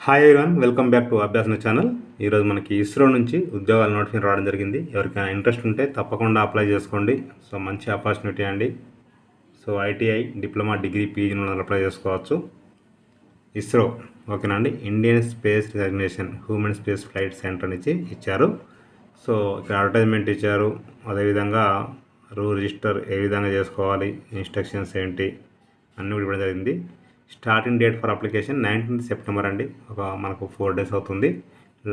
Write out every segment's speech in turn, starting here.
Hi everyone, welcome back to Abhyasana channel. ఈరోజు మనకి ఇస్రో నుంచి ఉద్యోగాల నోటిఫికేషన్ రావడం జరిగింది. ఎవరికైనా ఇంట్రెస్ట్ ఉంటే తప్పకుండా అప్లై చేసుకోండి. సో మంచి ఆపర్చునిటీ అండి. So ITI, diploma, degree, PG apply చేసుకోవచ్చు. ఇస్రో ఓకేనా అండి, Indian space recognition human space flight centre నుంచి ఇచ్చారు. సో ఇక్కడ అడ్వర్టైజ్మెంట్ ఇచ్చారు. అదేవిధంగా రిజిస్టర్ ఏ విధంగా చేసుకోవాలి, ఇన్స్ట్రక్షన్స్ ఏంటి అన్నీ కూడా ఇవ్వడం జరిగింది. Starting date for application 19th September అండి. మనకు 4 days అవుతుంది.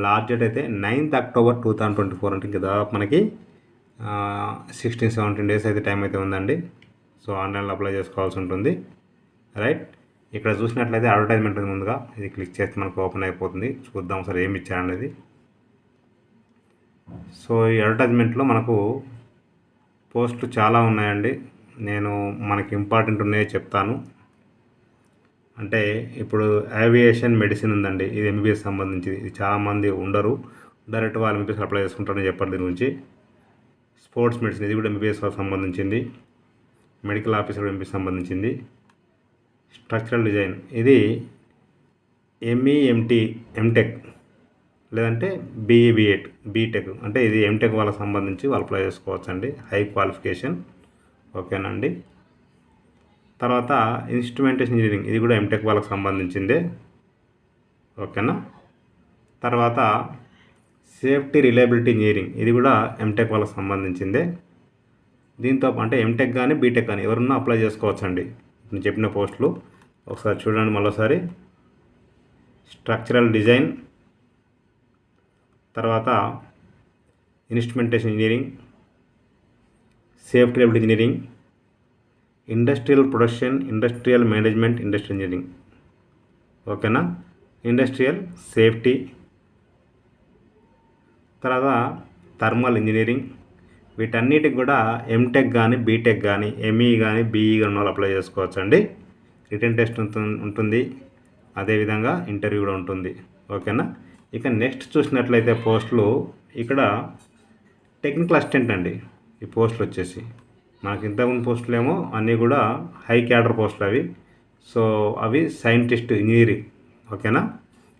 లాస్ట్ డేట్ అయితే 9th October 2024 అంటే ఇంకా దాదాపు మనకి 16-17 days అయితే టైం అయితే ఉందండి. సో ఆన్లైన్లో అప్లై చేసుకోవాల్సి ఉంటుంది. రైట్, ఇక్కడ చూసినట్లయితే అడ్వర్టైజ్మెంట్ ముందుగా ఇది క్లిక్ చేస్తే మనకు ఓపెన్ అయిపోతుంది. చూద్దాం సార్ ఏమి ఇచ్చారనేది. సో ఈ అడ్వర్టైజ్మెంట్లో మనకు పోస్టులు చాలా ఉన్నాయండి. నేను మనకి ఇంపార్టెంట్ ఉన్నాయో చెప్తాను. అంటే ఇప్పుడు ఏవియేషన్ మెడిసిన్ ఉందండి, ఇది ఎంబీబీఎస్ సంబంధించి. ఇది చాలామంది ఉండరు, డైరెక్ట్ వాళ్ళు ఎంబీబీఎస్ అప్లై చేసుకుంటారని చెప్పారు దీని గురించి. స్పోర్ట్స్ మెడిసిన్, ఇది కూడా ఎంబీబీఎస్ సంబంధించింది. మెడికల్ ఆఫీసర్ ఎంబీబీఎస్ సంబంధించింది. స్ట్రక్చరల్ డిజైన్, ఇది ఎంఈఎంటీ ఎంటెక్ లేదంటే బీఈబీఎడ్ బీటెక్, అంటే ఇది ఎంటెక్ వాళ్ళకి సంబంధించి వాళ్ళు అప్లై చేసుకోవచ్చు అండి. హై క్వాలిఫికేషన్ ఓకేనండి. తర్వాత ఇన్స్ట్రుమెంటేషన్ ఇంజనీరింగ్, ఇది కూడా ఎంటెక్ వాళ్ళకి సంబంధించిందే ఓకేనా. తర్వాత సేఫ్టీ రిలయబిలిటీ ఇంజనీరింగ్, ఇది కూడా ఎంటెక్ వాళ్ళకి సంబంధించిందే. దీంతో అంటే ఎంటెక్ కానీ బీటెక్ కానీ ఎవరున్నా అప్లై చేసుకోవచ్చు అండి. నేను చెప్పిన పోస్టులు ఒకసారి చూడండి మరోసారి. స్ట్రక్చరల్ డిజైన్, తర్వాత instrumentation engineering, safety reliability engineering, industrial production, industrial management, industrial engineering ఓకేనా. ఇండస్ట్రియల్ సేఫ్టీ, తర్వాత థర్మల్ ఇంజనీరింగ్. వీటన్నిటికి కూడా ఎంటెక్ కానీ బీటెక్ కానీ ఎంఈ కానీ బీఈ కానీ వాళ్ళు అప్లై చేసుకోవచ్చు అండి. రిటన్ టెస్ట్ ఉంటుంది, అదేవిధంగా ఇంటర్వ్యూ కూడా ఉంటుంది ఓకేనా. ఇక నెక్స్ట్ చూసినట్లయితే పోస్టులు, ఇక్కడ టెక్నికల్ అసిస్టెంట్ అండి. ఈ పోస్టులు వచ్చేసి మనకి ఇంతకుముందు పోస్టులు ఏమో అన్నీ కూడా హై క్యాడర్ పోస్టులు అవి. సో అవి సైంటిస్ట్ ఇంజనీరింగ్ ఓకేనా.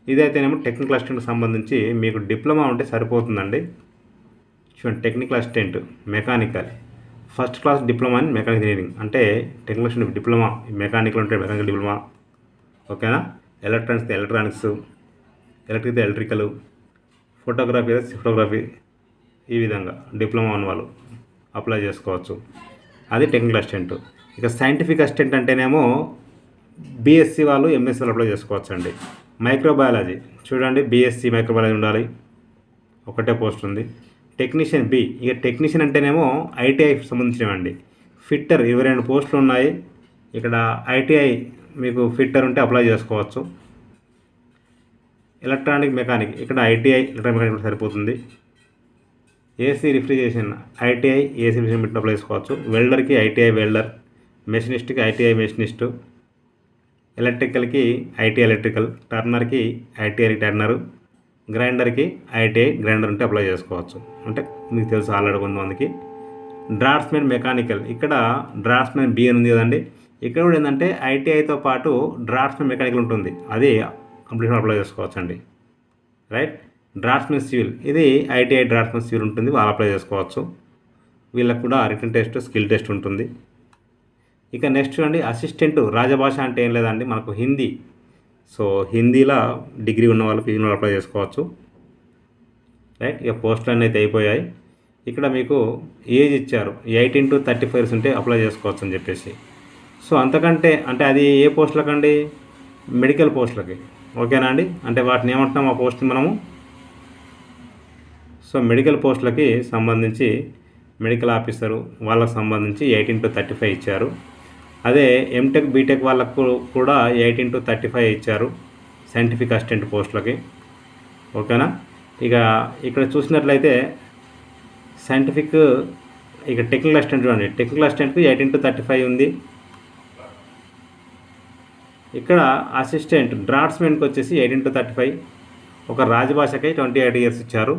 ఇదైతేనేమో టెక్నికల్ అసిస్టెంట్కి సంబంధించి మీకు డిప్లొమా ఉంటే సరిపోతుందండి. చూడండి, technical assistant mechanical, first class diploma in mechanical engineering, అంటే టెక్నికల్ అసిస్టెంట్ డిప్లొమా మెకానికల్ ఉంటే మెకానికల్ డిప్లొమా ఓకేనా. Electronics electronics, electric electrical, photography photography, ఈ విధంగా డిప్లొమా ఉన్న వాళ్ళు అప్లై చేసుకోవచ్చు. అది టెక్నికల్ అసిస్టెంట్. ఇక సైంటిఫిక్ అసిస్టెంట్ అంటేనేమో బీఎస్సీ వాళ్ళు ఎంఎస్సీ అప్లై చేసుకోవచ్చు అండి. మైక్రోబయాలజీ చూడండి, బీఎస్సీ మైక్రోబయాలజీ ఉండాలి, ఒకటే పోస్ట్ ఉంది. టెక్నీషియన్ బి, ఇక టెక్నీషియన్ అంటేనేమో ఐటీఐకి సంబంధించినవండి. ఫిట్టర్ 22 పోస్టులు ఉన్నాయి. ఇక్కడ ఐటీఐ మీకు ఫిట్టర్ ఉంటే అప్లై చేసుకోవచ్చు. ఎలక్ట్రానిక్ మెకానిక్, ఇక్కడ ఐటీఐ ఎలక్ట్రానిక్ మెకానిక్ కూడా సరిపోతుంది. AC refrigeration, ITI AC refrigeration పెట్టి అప్లై చేసుకోవచ్చు. వెల్డర్కి ఐటీఐ వెల్డర్, మెషినిస్ట్కి ఐటీఐ మెషినిస్టు, ఎలక్ట్రికల్కి ఐటీఐ ఎలక్ట్రికల్, టర్నర్కి ఐటీఐ టర్నరు, గ్రైండర్కి ఐటీఐ గ్రైండర్ ఉంటే అప్లై చేసుకోవచ్చు. అంటే మీకు తెలుసు ఆల్రెడీ కొంతమందికి. డ్రాఫ్ట్స్మెన్ మెకానికల్, ఇక్కడ డ్రాఫ్ట్స్మెన్ బి అని ఉంది కదండి. ఇక్కడ కూడా ఏంటంటే ఐటీఐతో పాటు డ్రాఫ్ట్స్మెన్ మెకానికల్ ఉంటుంది, అది కంప్లీట్గా అప్లై చేసుకోవచ్చు అండి. రైట్. డ్రాఫ్ట్స్మెన్ సివిల్, ఇది ఐటీఐ డ్రాఫ్ట్స్మెన్ సివిల్ ఉంటుంది, వాళ్ళు అప్లై చేసుకోవచ్చు. వీళ్ళకు కూడా రిటన్ టెస్ట్ స్కిల్ టెస్ట్ ఉంటుంది. ఇక నెక్స్ట్ చూడండి, అసిస్టెంట్ రాజభాష అంటే ఏం లేదండి, మనకు హిందీ. సో హిందీలో డిగ్రీ ఉన్న వాళ్ళు పీజీ వాళ్ళు అప్లై చేసుకోవచ్చు. రైట్. ఇక పోస్టులు అన్నీ అయితే అయిపోయాయి. ఇక్కడ మీకు ఏజ్ ఇచ్చారు, 18 to 35 years ఉంటే అప్లై చేసుకోవచ్చు అని చెప్పేసి. సో అంతకంటే అంటే అది ఏ పోస్టులకండి, మెడికల్ పోస్టులకి ఓకేనా అండి. అంటే వాటిని ఏమంటున్నాం ఆ పోస్ట్ని మనము. సో మెడికల్ పోస్టులకి సంబంధించి మెడికల్ ఆఫీసరు వాళ్ళకు సంబంధించి 18 to 35 ఇచ్చారు. అదే ఎంటెక్ బీటెక్ వాళ్ళకు కూడా 18 to 35 ఇచ్చారు సైంటిఫిక్ అసిస్టెంట్ పోస్టులకి ఓకేనా. ఇక ఇక్కడ చూసినట్లయితే సైంటిఫిక్, ఇక టెక్నికల్ అసిస్టెంట్ చూడండి, టెక్నికల్ అసిస్టెంట్కి 18 to 35 ఉంది. ఇక్కడ అసిస్టెంట్ డ్రాఫ్ట్స్మెన్కి వచ్చేసి 18 to 35, ఒక రాజభాషకి 28 years ఇచ్చారు.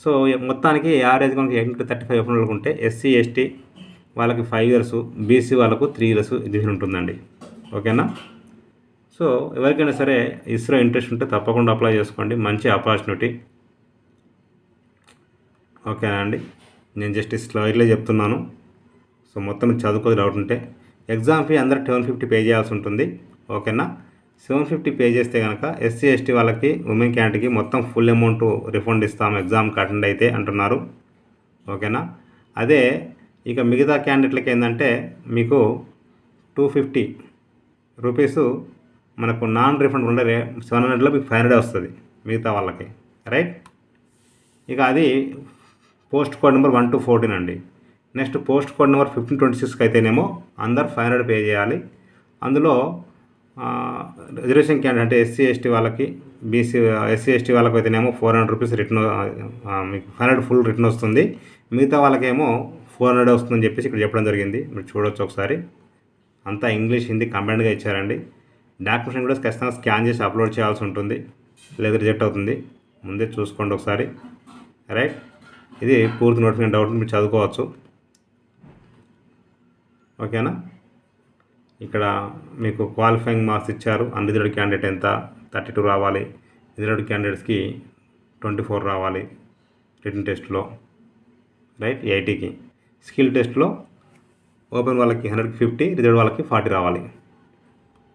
సో మొత్తానికి యావరేజ్ మనకి 18 to 35 ఓపెన్ వాళ్ళకు ఉంటే, ఎస్సీ ఎస్టీ వాళ్ళకి 5 years, బీసీ వాళ్ళకు 3 years ఎడ్యుకేషన్ ఉంటుందండి ఓకేనా. సో ఎవరికైనా సరే ఇస్రో ఇంట్రెస్ట్ ఉంటే తప్పకుండా అప్లై చేసుకోండి, మంచి ఆపర్చునిటీ. ఓకేనా అండి, నేను జస్ట్ స్లైడ్లో చెప్తున్నాను. సో మొత్తం చదువుకోదు డౌట్ ఉంటే ఎగ్జామ్ ఫీ అందరూ 750 పే చేయాల్సి ఉంటుంది. ఓకేనా, 750 పే చేస్తే కనుక ఎస్సీ ఎస్టీ వాళ్ళకి, ఉమెన్ క్యాండిడేట్కి మొత్తం ఫుల్ అమౌంట్ రిఫండ్ ఇస్తాము ఎగ్జామ్కి అటెండ్ అయితే అంటున్నారు. ఓకేనా, అదే ఇక మిగతా క్యాండిడేట్లకి ఏంటంటే మీకు 250 రూపీసు మనకు నాన్ రిఫండ్ ఉండే 700లో మీకు 500 వస్తుంది మిగతా వాళ్ళకి, రైట్. ఇక అది పోస్ట్ కోడ్ నెంబర్ 1 to 14 అండి. నెక్స్ట్ పోస్ట్ కోడ్ నెంబర్ 1526కి అయితేనేమో అందరు 500 పే చేయాలి. అందులో రిజర్వేషన్ క్యాండిడేట్ అంటే ఎస్సీ ఎస్టీ వాళ్ళకి, ఎస్సీ ఎస్టీ వాళ్ళకి అయితేనేమో 400 రూపీస్ రిటర్న్, మీకు 500 ఫుల్ రిటర్న్ వస్తుంది. మిగతా వాళ్ళకేమో 400 వస్తుందని చెప్పేసి ఇక్కడ చెప్పడం జరిగింది. మీరు చూడవచ్చు ఒకసారి, అంతా ఇంగ్లీష్ హిందీ కంబైన్డ్గా ఇచ్చారండి. డాక్యుమెంట్స్ కూడా ఖచ్చితంగా స్కాన్ చేసి అప్లోడ్ చేయాల్సి ఉంటుంది, లేదా రిజెక్ట్ అవుతుంది. ముందే చూసుకోండి ఒకసారి, రైట్. ఇది పూర్తి నోటిఫికేషన్ డౌట్ మీరు చదువుకోవచ్చు. ఓకేనా, ఇక్కడ మీకు క్వాలిఫైయింగ్ మార్క్స్ ఇచ్చారు. అన్రిజర్వ్డ్ క్యాండిడేట్ ఎంత 32 రావాలి, రిజర్వ్డ్ క్యాండిడేట్స్కి 24 రావాలి రిటన్ టెస్ట్లో, రైట్. ఐటీకి స్కిల్ టెస్ట్లో ఓపెన్ వాళ్ళకి 100కి 50, రిజర్వ్డ్ వాళ్ళకి 40 రావాలి.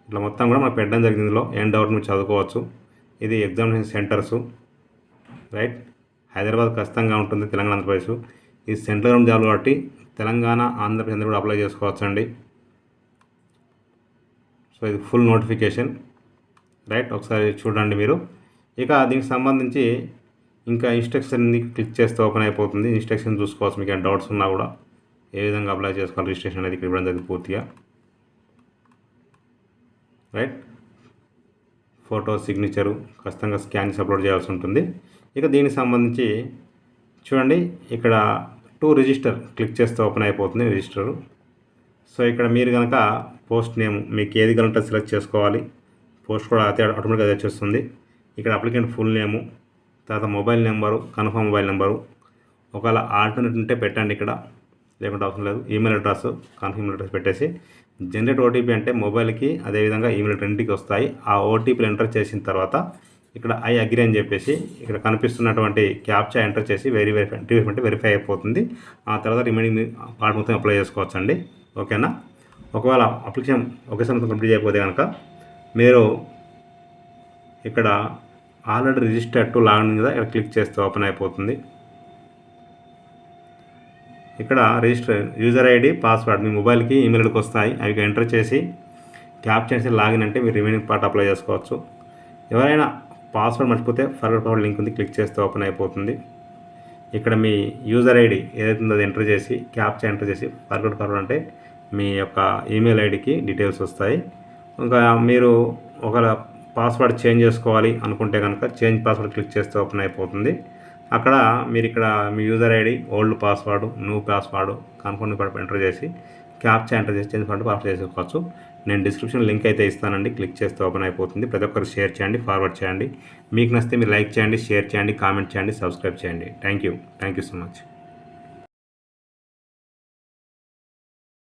ఇట్లా మొత్తం కూడా మనకు పెట్టడం జరిగింది. ఇందులో ఏం డౌట్ మీరు చదువుకోవచ్చు. ఇది ఎగ్జామినేషన్ సెంటర్సు, రైట్. హైదరాబాద్ ఖచ్చితంగా ఉంటుంది, తెలంగాణ ఆంధ్రప్రదేశ్. ఇది సెంట్రల్ గవర్నమెంట్ జాబ్ కాబట్టి తెలంగాణ ఆంధ్రప్రదేశ్ కూడా అప్లై చేసుకోవచ్చు అండి. సో ఇది ఫుల్ నోటిఫికేషన్, రైట్. ఒకసారి చూడండి మీరు. ఇక దీనికి సంబంధించి ఇంకా ఇన్స్ట్రక్షన్ క్లిక్ చేస్తే ఓపెన్ అయిపోతుంది. ఇన్స్ట్రక్షన్ చూసుకోవచ్చు, మీకు ఏమైనా డౌట్స్ ఉన్నా కూడా ఏ విధంగా అప్లై చేసుకోవాలి రిజిస్ట్రేషన్ అనేది ఇక్కడ ఇవ్వడం జరిగింది పూర్తిగా, రైట్. ఫోటో సిగ్నేచరు ఖచ్చితంగా స్కాన్ చేసి అప్లోడ్ చేయాల్సి ఉంటుంది. ఇక దీనికి సంబంధించి చూడండి, ఇక్కడ టు రిజిస్టర్ క్లిక్ చేస్తే ఓపెన్ అయిపోతుంది రిజిస్టరు. సో ఇక్కడ మీరు కనుక పోస్ట్ నేమ్ మీకు ఏది కనుక సెలెక్ట్ చేసుకోవాలి. పోస్ట్ కూడా అయితే ఆటోమేటిక్గా అది వచ్చేస్తుంది. ఇక్కడ అప్లికెంట్ ఫుల్ నేము, తర్వాత mobile number, confirm mobile number. ఒకవేళ ఆల్టర్నేట్ ఉంటే పెట్టండి ఇక్కడ, లేకుంటే అవసరం లేదు. Email address, confirm email address పెట్టేసి జనరేట్ ఓటీపీ అంటే మొబైల్కి అదేవిధంగా ఈమెయిల్ రెండింటికి వస్తాయి. ఆ ఓటీపీలు ఎంటర్ చేసిన తర్వాత ఇక్కడ ఐ అగ్రీ అని చెప్పేసి ఇక్కడ కనిపిస్తున్నటువంటి క్యాప్చా ఎంటర్ చేసి వెరిఫై అయిపోతుంది. ఆ తర్వాత రిమైనింగ్ పార్ట్ మొత్తం అప్లై చేసుకోవచ్చు అండి. ఓకేనా, ఒకవేళ అప్లికేషన్ ఒకేసారి మొత్తం కంప్లీట్ అయిపోతే కనుక మీరు ఇక్కడ ఆల్రెడీ రిజిస్టర్ టు లాగిన్ కదా, ఇక్కడ క్లిక్ చేస్తే ఓపెన్ అయిపోతుంది. ఇక్కడ రిజిస్టర్ యూజర్ ఐడి, పాస్వర్డ్ మీ మొబైల్కి ఈమెయిల్కి వస్తాయి. అవి ఎంటర్ చేసి క్యాప్చా చేసి లాగిన్ అంటే మీరు రిమైనింగ్ పార్ట్ అప్లై చేసుకోవచ్చు. ఎవరైనా పాస్వర్డ్ మర్చిపోతే ఫర్గట్ పాస్వర్డ్ లింక్ ఉంది, క్లిక్ చేస్తే ఓపెన్ అయిపోతుంది. ఇక్కడ మీ యూజర్ ఐడి ఏదైతే ఉందో అది ఎంటర్ చేసి క్యాప్చా ఎంటర్ చేసి ఫర్గట్ పాస్వర్డ్ అంటే మీ యొక్క ఈమెయిల్ ఐడికి డీటెయిల్స్ వస్తాయి. ఇంకా మీరు ఒకవేళ పాస్వర్డ్ చేంజ్ చేసుకోవాలి అనుకుంటే కనుక చేంజ్ పాస్వర్డ్ క్లిక్ చేస్తే ఓపెన్ అయిపోతుంది. అక్కడ మీరు ఇక్కడ మీ user ID, old password, new password, confirm enter చేసి క్యాప్చా ఎంటర్ చేసి చేంజ్ పాస్వర్డ్ చేసుకోవచ్చు. నేను డిస్క్రిప్షన్ లింక్ అయితే ఇస్తానండి, క్లిక్ చేస్తే ఓపెన్ అయిపోతుంది. ప్రతి ఒక్కరు షేర్ చేయండి, ఫార్వర్డ్ చేయండి. మీకు నచ్చితే మీరు లైక్ చేయండి, షేర్ చేయండి, కామెంట్ చేయండి, సబ్స్క్రైబ్ చేయండి. Thank you so much.